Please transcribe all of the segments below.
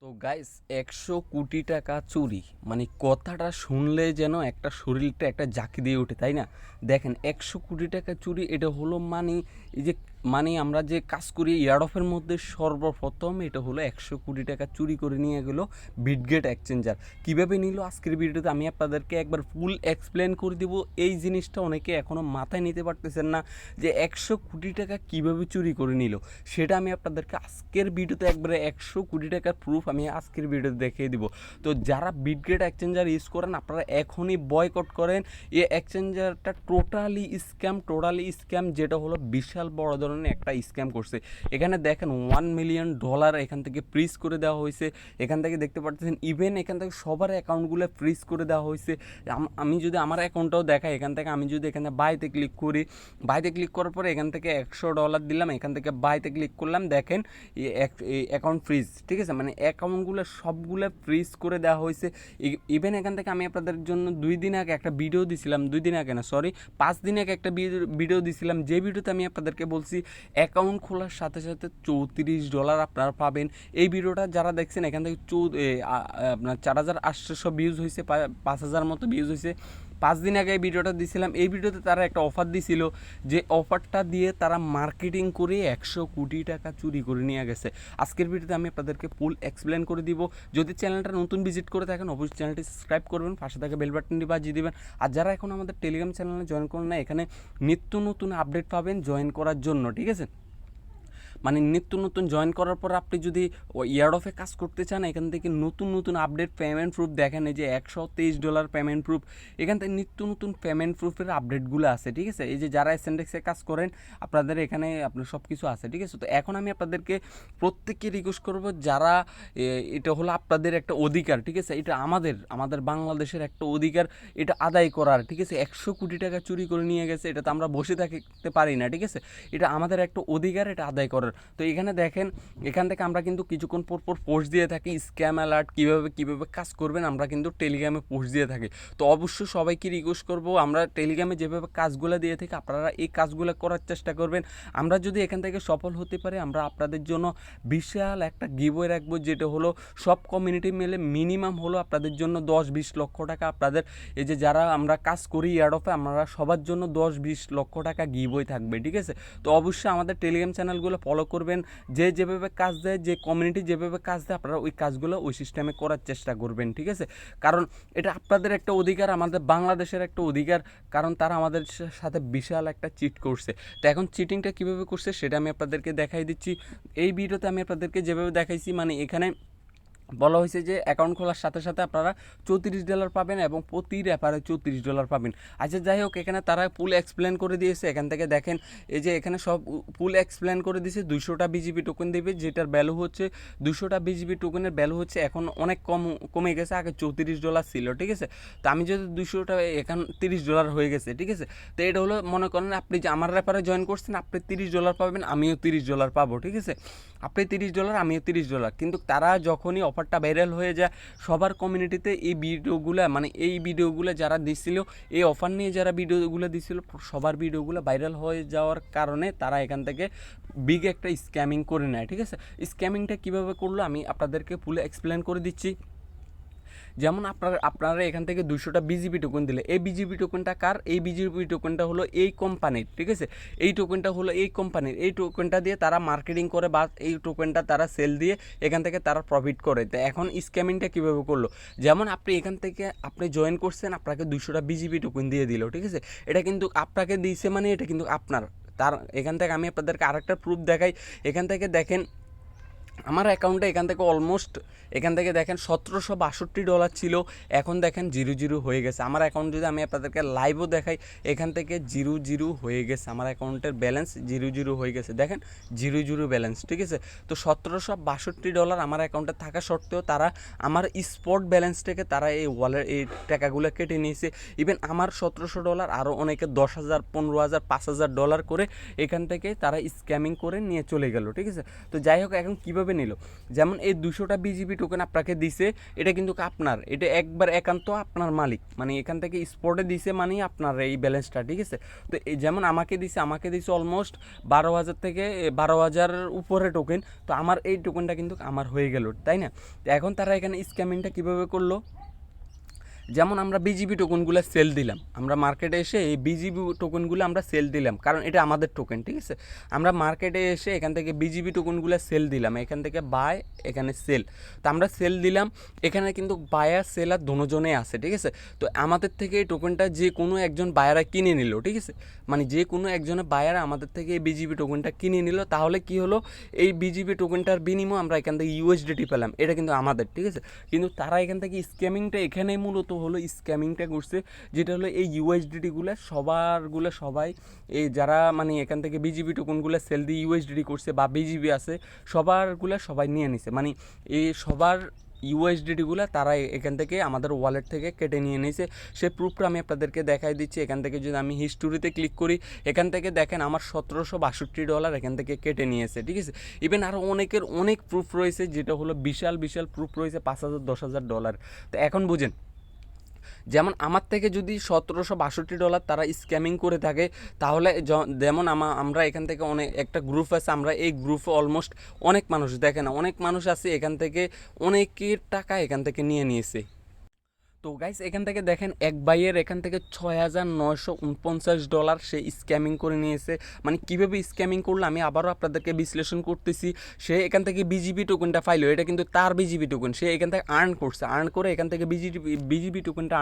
তো গাইস 100 কোটি টাকা চুরি মানে কথাটা শুনলে যেন একটা শরীরটা একটা জাকি দিয়ে ওঠে, তাই না? দেখেন 100 কোটি টাকা চুরি, এটা হলো মানে এই যে মানে আমরা যে কাজ করি ইয়ারডফের মধ্যে সর্বপ্রথম এটা হলো 100 কোটি টাকা চুরি করে নিয়ে গেল বিটগেট এক্সচেঞ্জার। কীভাবে নিল আজকের ভিডিওতে আমি আপনাদেরকে একবার ফুল এক্সপ্লেন করে দিব। এই জিনিসটা অনেকে এখনও মাথায় নিতে পারতেছেন না যে 100 কোটি টাকা কীভাবে চুরি করে নিল, সেটা আমি আপনাদেরকে আজকের ভিডিওতে একবারে 100 কোটি টাকার প্রুফ আমি আজকের ভিডিওতে দেখিয়ে দিব। তো যারা বিটগেট এক্সচেঞ্জার ইউজ করেন আপনারা এখনই বয়কট করেন। এই এক্সচেঞ্জারটা টোটালি স্ক্যাম, যেটা হলো বিশাল বড় ধরনের একটা স্ক্যাম করছে। এখানে দেখেন $1 মিলিয়ন এখান থেকে ফ্রিজ করে দেওয়া হয়েছে। এখান থেকে দেখতে পাচ্ছেন ইভেন এখান থেকে সবার অ্যাকাউন্টগুলো ফ্রিজ করে দেওয়া হয়েছে। আমি যদি আমার অ্যাকাউন্টটাও দেখাই, এখান থেকে আমি যদি এখানে বাইতে ক্লিক করি, বাইতে ক্লিক করার পরে এখান থেকে $100 দিলাম, এখান থেকে বাইতে ক্লিক করলাম, দেখেন অ্যাকাউন্ট ফ্রিজ, ঠিক আছে? মানে অ্যাকাউন্টগুলো সবগুলো ফ্রিজ করে দেওয়া হয়েছে। ইভেন এখান থেকে আমি আপনাদের জন্য 2 দিন আগে একটা ভিডিও দিছিলাম, 2 দিন আগে না সরি 5 দিন আগে একটা ভিডিও দিছিলাম, যে ভিডিওতে আমি আপনাদেরকে বলছি অ্যাকাউন্ট খোলার সাথে সাথে $34 আপনারা পাবেন। এই ভিডিওটা যারা দেখছেন এখান থেকে আপনার 4800 ভিউজ হয়েছে, 5000 মতো ভিউজ হয়েছে। 5 দিন আগে এই ভিডিওটা দিয়েছিলাম। এই ভিডিওতে তারা একটা অফার দিছিল, যে অফারটা দিয়ে তারা মার্কেটিং করে 100 কোটি টাকা চুরি করে নিয়ে গেছে। আজকের ভিডিওতে আমি আপনাদেরকে ফুল এক্সপ্লেন করে দিব। যদি চ্যানেলটা নতুন ভিজিট করে থাকেন অবশ্যই চ্যানেলটি সাবস্ক্রাইব করবেন, পাশে থাকা বেল বাটনটি বাজিয়ে দিবেন। আর যারা এখন আমাদের টেলিগ্রাম চ্যানেলে জয়েন করেন না, এখানে নিত্য নতুন আপডেট পাবেন জয়েন করার জন্য, ঠিক আছে? মানে নিত্য নতুন জয়েন করার পর আপনি যদি ইয়ারডফে কাজ করতে চান, এখান থেকে নতুন নতুন আপডেট পেমেন্ট প্রুফ দেখেন, এই যে $123 পেমেন্ট প্রুফ, এখান থেকে নিত্য নতুন পেমেন্ট প্রুফের আপডেটগুলো আছে, ঠিক আছে? এই যে যারা এসএনডেক্সে কাজ করেন আপনাদের এখানে আপনার সব কিছু আছে, ঠিক আছে? তো এখন আমি আপনাদেরকে প্রত্যেককে রিকোয়েস্ট করবো, যারা এটা হলো আপনাদের একটা অধিকার, ঠিক আছে? এটা আমাদের বাংলাদেশের একটা অধিকার, এটা আদায় করার, ঠিক আছে? 100 কোটি টাকা চুরি করে নিয়ে গেছে, এটা তো আমরা বসে থাকতে পারি না, ঠিক আছে? এটা আমাদের একটা অধিকার, এটা আদায় করার। তো এখানে দেখেন, এখান থেকে আমরা কিন্তু কিছুক্ষণ পর পোস্ট দিয়ে থাকি, স্ক্যাম অ্যালার্ট কীভাবে কাজ করবেন আমরা কিন্তু টেলিগ্রামে পোস্ট দিয়ে থাকি। তো অবশ্যই সবাইকে রিকোয়েস্ট করব, আমরা টেলিগ্রামে যেভাবে কাজগুলো দিয়ে থাকি আপনারা এই কাজগুলো করার চেষ্টা করবেন। আমরা যদি এখান থেকে সফল হতে পারি, আমরা আপনাদের জন্য বিশাল একটা গিভওয়ে রাখবো, যেটা হলো সব কমিউনিটি মিলে মিনিমাম হলো আপনাদের জন্য 10-20 লক্ষ টাকা। আপনাদের এই যে যারা আমরা কাজ করি ইয়ারডফে, আমরা সবার জন্য 10-20 লক্ষ টাকা গিভওয়ে থাকবে, ঠিক আছে? তো অবশ্যই আমাদের টেলিগ্রাম চ্যানেলগুলো ফলো করবেন। যেভাবে কাজ দেয়, যে কমিউনিটি যেভাবে কাজ দেয়, আপনারা ওই কাজগুলো ওই সিস্টেমে করার চেষ্টা করবেন, ঠিক আছে? কারণ এটা আপনাদের একটা অধিকার, আমাদের বাংলাদেশের একটা অধিকার, কারণ তারা আমাদের সাথে বিশাল একটা চিট করছে। তো এখন চিটিংটা কীভাবে করছে সেটা আমি আপনাদেরকে দেখাই দিচ্ছি। এই ভিডিওতে আমি আপনাদেরকে যেভাবে দেখাইছি, মানে এখানে বলা হয়েছে যে অ্যাকাউন্ট খোলার সাথে সাথে আপনারা $34 পাবেন এবং প্রতি রেফারে $34 পাবেন। আচ্ছা যাই হোক, এখানে তারা ফুল এক্সপ্লেন করে দিয়েছে। এখান থেকে দেখেন, এই যে এখানে সব ফুল এক্সপ্লেন করে দিয়েছে। 200টা বিজিবি টোকেন দেবে, যেটার ভ্যালু হচ্ছে 200টা বিজিবি টোকেনের ভ্যালু হচ্ছে এখন অনেক কমে গেছে, আগে $34 ছিল, ঠিক আছে? তো আমি যদি 200টা, এখন $30 হয়ে গেছে, ঠিক আছে? তো এটা হলো, মনে করেন আপনি যে আমার রেফারে জয়েন করছেন, আপনি $30 পাবেন, আমিও $30 পাবো, ঠিক আছে? আপনি $30, আমিও $30। কিন্তু তারা যখনই অফারটা ভাইরাল হয়ে যায় সবার কমিউনিটিতে, এই ভিডিওগুলো যারা দিছিল, এই অফার নিয়ে যারা ভিডিওগুলো দিছিল, সবার ভিডিওগুলো ভাইরাল হয়ে যাওয়ার কারণে তারা এখান থেকে বিগ একটা স্ক্যামিং করে নেয়, ঠিক আছে? স্ক্যামিংটা কীভাবে করলো আমি আপনাদেরকে ফুল এক্সপ্লেন করে দিচ্ছি। যেমন আপনারা এখান থেকে 200টা বিজিবি টোকেন দিলে, এই বিজিবি টোকেনটা কার? এই বিজিবি টোকেনটা হলো এই কোম্পানির, ঠিক আছে? এই টোকেনটা হলো এই কোম্পানির, এই টোকেনটা দিয়ে তারা মার্কেটিং করে বা এই টোকেনটা তারা সেল দিয়ে এখান থেকে তারা প্রফিট করে। তো এখন স্ক্যামিংটা কীভাবে করলো, যেমন আপনি এখান থেকে আপনি জয়েন করছেন, আপনাকে 200টা বিজিবি টোকেন দিয়ে দিল, ঠিক আছে? এটা কিন্তু আপনাকে দিয়েছে, মানে এটা কিন্তু আপনার। তার এখান থেকে আমি আপনাদেরকে আরেকটা প্রুফ দেখাই। এখান থেকে দেখেন আমার অ্যাকাউন্টে এখান থেকে অলমোস্ট এখান থেকে দেখেন $1762 ছিল, এখন দেখেন 00 হয়ে গেছে। আমার অ্যাকাউন্ট যদি আমি আপনাদেরকে লাইভও দেখাই, এখান থেকে 00 হয়ে গেছে, আমার অ্যাকাউন্টের ব্যালেন্স 00 হয়ে গেছে, দেখেন 00 ব্যালেন্স, ঠিক আছে? তো $1762 আমার অ্যাকাউন্টে থাকা সত্ত্বেও তারা আমার স্পট ব্যালেন্সটাকে তারা এই এই টাকাগুলো কেটে নিয়েছে। ইভেন আমার $1700, আরও অনেকে 10,000, 15,000, $5,000 করে এখান থেকে তারা স্ক্যামিং করে নিয়ে চলে গেল, ঠিক আছে? তো যাই হোক, এখন কীভাবে কীভাবে নিল, যেমন এই 200টা বিজিবি টোকেন আপনাকে দিছে, এটা কিন্তু আপনার, এটা একবার একান্ত আপনার মালিক, মানে এখান থেকে স্পটে দিছে মানে আপনার এই ব্যালেন্সটা, ঠিক আছে। তো এই যেমন আমাকে দিছে অলমোস্ট 12,000 থেকে 12,000 উপরে টোকেন, তো আমার এই টোকেনটা কিন্তু আমার হয়ে গেল, তাই না। তো এখন তারা এখানে স্ক্যামিংটা কীভাবে করলো, যেমন আমরা বিজিবি টোকেনগুলো সেল দিলাম, আমরা মার্কেটে এসে এই বিজিবি টোকেনগুলো আমরা সেল দিলাম, কারণ এটা আমাদের টোকেন, ঠিক আছে। আমরা মার্কেটে এসে এখান থেকে বিজিবি টোকেনগুলো সেল দিলাম, এখান থেকে বাই, এখানে সেল। তো আমরা সেল দিলাম, এখানে কিন্তু বায়ার সেলার দুজনেই আছে, ঠিক আছে। তো আমাদের থেকে এই টোকেনটা যে কোনো একজন বায়ারা কিনে নিল, ঠিক আছে, মানে যে কোনো একজনের বায়ারা আমাদের থেকে এই বিজিবি টোকেনটা কিনে নিল, তাহলে কি হলো, এই বিজিবি টোকেনটার বিনিময়ে আমরা এখান থেকে ইউএসডিটি পেলাম, এটা কিন্তু আমাদের, ঠিক আছে। কিন্তু তারা এখান থেকে স্ক্যামিংটা এখানেই মূলত হলো স্ক্যামিংটা করছে, যেটা হলো এই ইউএসডিটিগুলো সবাই এই যারা মানে এখান থেকে বিজিবি টোকনগুলো সেল দিয়ে ইউএসডিটি করছে বা বিজিবি আছে সবাই নিয়ে নিছে, মানে এই সবার ইউএসডিটিগুলো তারা এখান থেকে আমাদের ওয়ালেট থেকে কেটে নিয়ে নিয়েছে। সে প্রুফটা আমি আপনাদেরকে দেখাই দিচ্ছি। এখান থেকে যদি আমি হিস্টোরিতে ক্লিক করি, এখান থেকে দেখেন আমার $1762 এখান থেকে কেটে নিয়েছে, ঠিক আছে। ইভেন আরও অনেকের অনেক প্রুফ রয়েছে, যেটা হলো বিশাল প্রুফ রয়েছে, 5,000 $10,000। তো এখন বুঝেন, যেমন আমার থেকে যদি $1762 তারা স্ক্যামিং করে থাকে, তাহলে যেমন আমরা এখান থেকে অনেক একটা গ্রুপ আছে, আমরা এই গ্রুপে অলমোস্ট অনেক মানুষ, দেখেন অনেক মানুষ আছে, এখান থেকে অনেকের টাকা এখান থেকে নিয়ে নিয়েছে। তো গাইস এখান থেকে দেখেন এক বাইয়ের এখান থেকে $6,949 সে স্ক্যামিং করে নিয়েছে। মানে কীভাবে স্ক্যামিং করলো আমি আবারও আপনাদেরকে বিশ্লেষণ করতেছি। সে এখান থেকে বিজিবি টোকেনটা পাইলো, এটা কিন্তু তার বিজিবি টোকেন, সে এখান থেকে আর্ন করে এখান থেকে বিজিবি টোকেনটা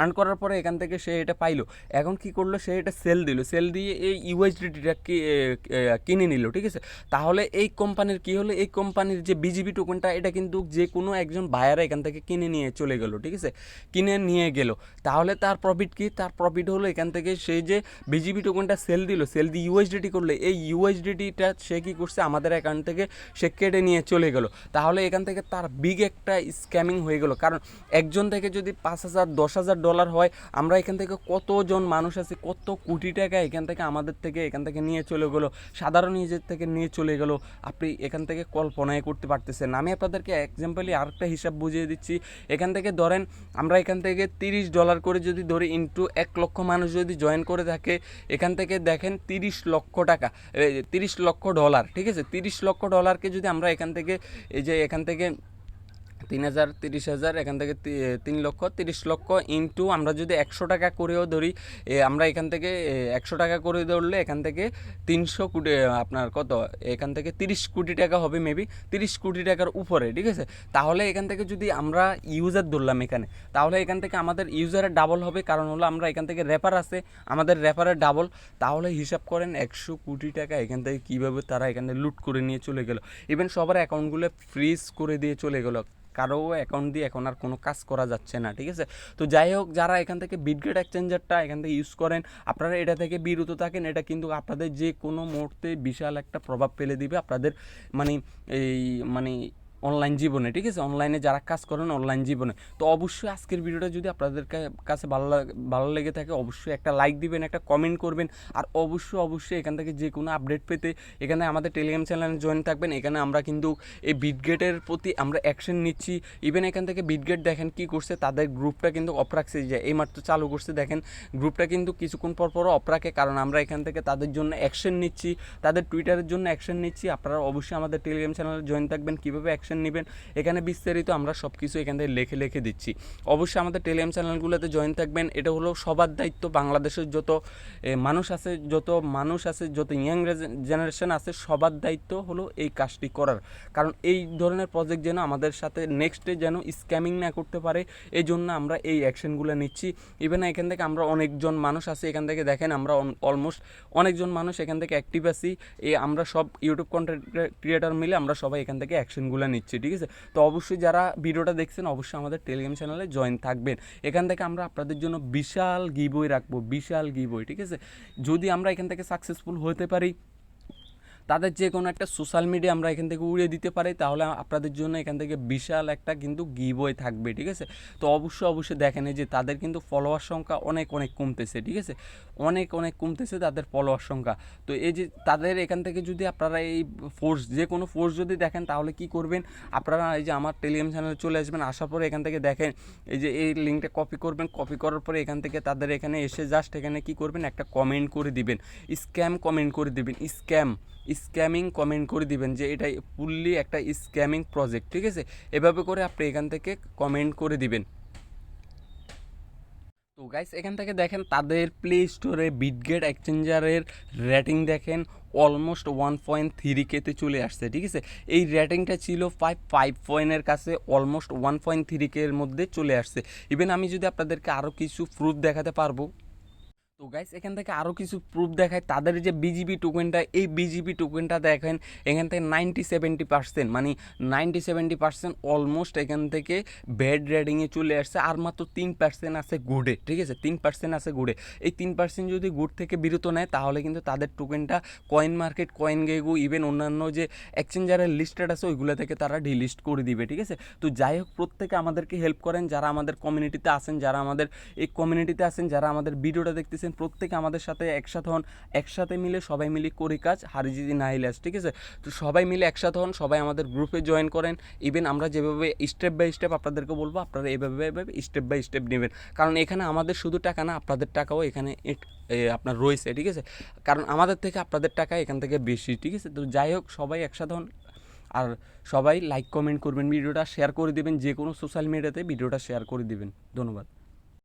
আর্ন করার পরে এখান থেকে সে এটা পাইলো। এখন কি করলো, সে এটা সেল দিয়ে এই ইউএসডিটিটা কিনে নিল, ঠিক আছে। তাহলে এই কোম্পানির কি হলো, এই কোম্পানির যে বিজিবি টোকেনটা এটা কিন্তু যে কোনো একজন বায়ার এখান থেকে কিনে নিয়ে চলে গেল, ঠিক আছে, কিনে নিয়ে গেল। তাহলে তার প্রফিট কি, তার প্রফিট হলো এখান থেকে সেই যে বিজিবি টোকেনটা সেল দিয়ে ইউএসডিটি করলে, এই ইউএসডিটিটা সে কী করছে, আমাদের অ্যাকাউন্ট থেকে সে কেটে নিয়ে চলে গেল। তাহলে এখান থেকে তার বিগ একটা স্ক্যামিং হয়ে গেল, কারণ একজন থেকে যদি $5,000 $10,000 হয়, আমরা এখান থেকে কতজন মানুষ আছে, কত কোটি টাকা এখান থেকে নিয়ে চলে গেলো, সাধারণ নিজের থেকে নিয়ে চলে গেল, আপনি এখান থেকে কল্পনায় করতে পারতেছেন। আমি আপনাদেরকে এক্সাম্পলি আরেকটা হিসাব বুঝিয়ে দিচ্ছি। এখান থেকে ধরেন আমরা এখান থেকে $30 করে যদি ধরি, ইন্টু 1 লক্ষ মানুষ যদি জয়েন করে থাকে, এখান থেকে দেখেন 30 লক্ষ টাকা, $30 লক্ষ, ঠিক আছে। $30 লক্ষ যদি আমরা এখান থেকে এই যে এখান থেকে 3,000 30,000 এখান থেকে 3,30,00,000 ইন্টু আমরা যদি 100 টাকা করেও ধরি, আমরা এখান থেকে 100 টাকা করে ধরলে এখান থেকে 300 কোটি, আপনার কত, এখান থেকে 30 কোটি টাকা হবে, মেবি 30 কোটি টাকার উপরে, ঠিক আছে। তাহলে এখান থেকে যদি আমরা ইউজার ধরলাম এখানে, তাহলে এখান থেকে আমাদের ইউজারের ডাবল হবে, কারণ হলো আমরা এখান থেকে রেফার আছে, আমাদের রেফারের ডাবল। তাহলে হিসাব করেন 100 কোটি টাকা এখান থেকে কীভাবে তারা এখানে লুট করে নিয়ে চলে গেল। ইভেন সবার অ্যাকাউন্টগুলো ফ্রিজ করে দিয়ে চলে গেল, কারো অ্যাকাউন্ট দিয়ে এখন আর কোনো কাজ করা যাচ্ছে না, ঠিক আছে। তো যাই হোক, যারা এখান থেকে বিটগেট এক্সচেঞ্জারটা এখান থেকে ইউজ করেন, আপনারা এটা থেকে বিরত থাকেন। এটা কিন্তু আপনাদের যে কোনো মুহূর্তে বিশাল একটা প্রভাব ফেলে দিবে আপনাদের মানে এই মানে অনলাইন জীবনে, ঠিক আছে, অনলাইনে যারা কাজ করেন অনলাইন জীবনে। তো অবশ্যই আজকের ভিডিওটা যদি আপনাদের কাছে ভালো লেগে থাকে, অবশ্যই একটা লাইক দিবেন, একটা কমেন্ট করবেন, আর অবশ্যই এখান থেকে যে কোনো আপডেট পেতে এখানে আমাদের টেলিগ্রাম চ্যানেলে জয়েন থাকবেন। এখানে আমরা কিন্তু এই বিটগেটের প্রতি আমরা অ্যাকশন নিচ্ছি। ইভেন এখান থেকে বিটগেট দেখেন কি করছে, তাদের গ্রুপটা কিন্তু অফ রাখছে, যে এইমাত্র চালু করছে, দেখেন গ্রুপটা কিন্তু কিছুক্ষণ পরও অফ রাখে, কারণ আমরা এখান থেকে তাদের জন্য অ্যাকশন নিচ্ছি, তাদের টুইটারের জন্য অ্যাকশন নিচ্ছি। আপনারা অবশ্যই আমাদের টেলিগ্রাম চ্যানেলে জয়েন থাকবেন, কীভাবে অ্যাকশন নেবেন এখানে বিস্তারিত আমরা সব কিছু এখান থেকে লিখে দিচ্ছি। অবশ্যই আমাদের টেলিগ্রাম চ্যানেলগুলোতে জয়েন থাকবেন। এটা হলো সবার দায়িত্ব, বাংলাদেশের যত মানুষ আছে, যত ইয়াং জেনারেশন আছে, সবার দায়িত্ব হলো এই কাজটি করার, কারণ এই ধরনের প্রজেক্ট যেন আমাদের সাথে নেক্সটে যেন স্ক্যামিং না করতে পারে, এই জন্য আমরা এই অ্যাকশনগুলো নিচ্ছি। ইভেন এখান থেকে আমরা অনেকজন মানুষ আছে, এখান থেকে দেখেন আমরা অলমোস্ট অনেকজন মানুষ এখান থেকে অ্যাক্টিভ আছি। আমরা সব ইউটিউব কন্টেন্ট ক্রিয়েটর মিলে আমরা সবাই এখান থেকে অ্যাকশনগুলো নিচ্ছি, ঠিক আছে। তো অবশ্যই যারা ভিডিওটা দেখছেন, অবশ্যই আমাদের টেলিগ্রাম চ্যানেলে জয়েন থাকবেন। এখান থেকে আমরা আপনাদের জন্য বিশাল গিভওয়ে রাখবো, ঠিক আছে। যদি আমরা এখান থেকে সাকসেসফুল হতে পারি, তাদের যে কোনো একটা সোশ্যাল মিডিয়া আমরা এখান থেকে উড়িয়ে দিতে পারি, তাহলে আপনাদের জন্য এখান থেকে বিশাল একটা কিন্তু গিভওয়ে থাকবে, ঠিক আছে। তো অবশ্যই দেখেন এই যে তাদের কিন্তু ফলোয়ার সংখ্যা অনেক অনেক কমতেছে, ঠিক আছে, অনেক অনেক কমতেছে তাদের ফলোয়ার সংখ্যা। তো এই যে তাদের এখান থেকে যদি আপনারা এই ফোর্স, যে কোনো ফোর্স যদি দেখেন, তাহলে কি করবেন আপনারা, এই যে আমার টেলিগ্রাম চ্যানেলে চলে আসবেন, আসার পরে এখান থেকে দেখেন এই যে এই লিঙ্কটা কপি করবেন, কপি করার পরে এখান থেকে তাদের এখানে এসে জাস্ট এখানে কি করবেন, একটা কমেন্ট করে দিবেন, স্ক্যাম কমেন্ট করে দিবেন, স্ক্যামিং কমেন্ট করে দিবেন যে এটা ফুললি একটা স্ক্যামিং প্রজেক্ট, ঠিক আছে। এভাবে করে আপনি এখান থেকে কমেন্ট করে দিবেন। তো গাইস এখান থেকে দেখেন তাদের প্লে স্টোরে বিটগেট এক্সচেঞ্জারের রেটিং দেখেন অলমোস্ট 1.3K-তে চলে আসছে, ঠিক আছে। এই রেটিংটা ছিল 5 পয়েন্টের কাছে, অলমোস্ট 1.3K-এর মধ্যে চলে আসছে। ইভেন আমি যদি আপনাদেরকে আরও কিছু প্রুফ দেখাতে পারবো। তো গাইস এখান থেকে আরও কিছু প্রুফ দেখায়, তাদের যে বিজিবি টোকেনটা, এই বিজিবি টোকেনটা দেখেন এখান থেকে 90-70%, মানে 90-70% অলমোস্ট এখান থেকে ব্যাড রেটিংয়ে চলে আসছে, আর মাত্র 3% আছে গুডে, ঠিক আছে, 3% আছে গুডে। এই 3% যদি গুড থেকে বিরত নেয়, তাহলে কিন্তু তাদের টোকেনটা কয়েন মার্কেট, কয়েন গেগো, ইভেন অন্যান্য যে এক্সচেঞ্জারের লিস্টেড আছে ওইগুলো থেকে তারা ডিলিস্ট করে দিবে, ঠিক আছে। তো যাই হোক, প্রত্যেকে আমাদেরকে হেল্প করেন, যারা আমাদের কমিউনিটিতে আছেন, যারা আমাদের এই কমিউনিটিতে আছেন, যারা আমাদের ভিডিওটা দেখতেছেন, প্রত্যেকে আমাদের সাথে একসাথে হন, একসাথে মিলে সবাই মিলে করি কাজ, হারি জিদি না হিলাস, ঠিক আছে। তো সবাই মিলে একসাথে হন, সবাই আমাদের গ্রুপে জয়েন করেন। ইভেন আমরা যেভাবে স্টেপ বাই স্টেপ আপনাদেরকে বলবো, আপনারা এভাবে স্টেপ বাই স্টেপ নেবেন, কারণ এখানে আমাদের শুধু টাকা না, আপনাদের টাকাও এখানে আপনার রয়েছে, ঠিক আছে, কারণ আমাদের থেকে আপনাদের টাকা এখান থেকে বেশি, ঠিক আছে। তো যাই হোক, সবাই একসাথে হন, আর সবাই লাইক কমেন্ট করবেন, ভিডিওটা শেয়ার করে দিবেন, যে কোনো সোশ্যাল মিডিয়াতে ভিডিওটা শেয়ার করে দিবেন। ধন্যবাদ।